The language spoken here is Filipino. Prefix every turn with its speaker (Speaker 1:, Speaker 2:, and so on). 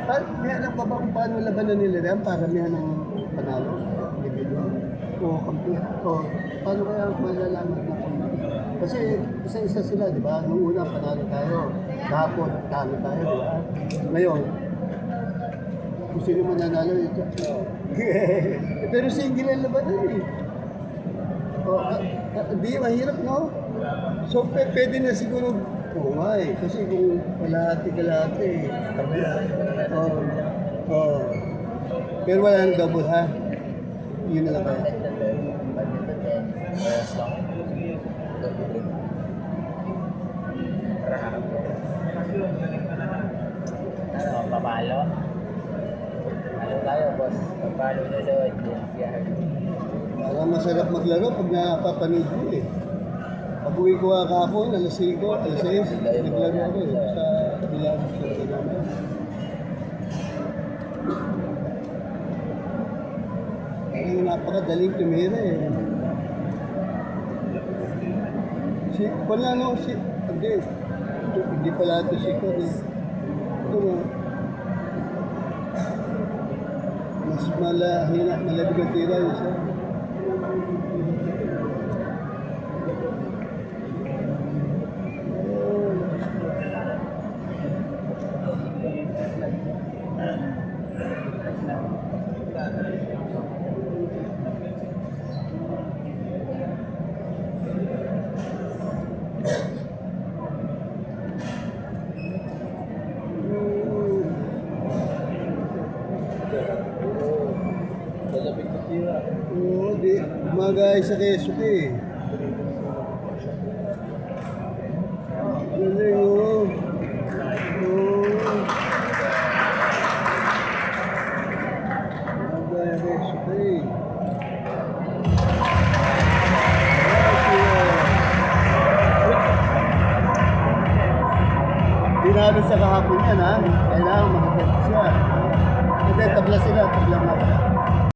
Speaker 1: May alam pa ba kung paano labanan nila yan para may ng panalo? Individual? O kampi? O paano kaya malalaman na kung kasi isa-isa sila, di ba? Nung una, panalo tayo. Kahapon, talo tayo, di ba? Ngayon, kung sino mananalo ito. Pero single ang labanan eh. Di, mahirap, no? So, pwede na siguro, oo nga eh. Kasi kung kalahati-kalahati eh. Oo. Pero wala nang double, ha? Yun na lang kaya.
Speaker 2: Ano, papalo? Ano tayo, boss? Papalo na doon.
Speaker 1: Parang masarap maglaro pag nakapapanood mo eh. Pag uwi ko kahapon, alas 5, alas 6, naglaro ako eh. Sa kabilang sa namin. Ay, napakadaling tumira eh. Wala no, hindi pala ito si Cor eh. Ito mo. Mas malabig ang tira yung isa. Oo, di. Umagay sa Quezon eh. Galing oh. Umagay sa Quezon eh. Dinalo sa kahapon yan ha. Kailangan makapit siya. Hindi, tabla sila. Tabla nga pala.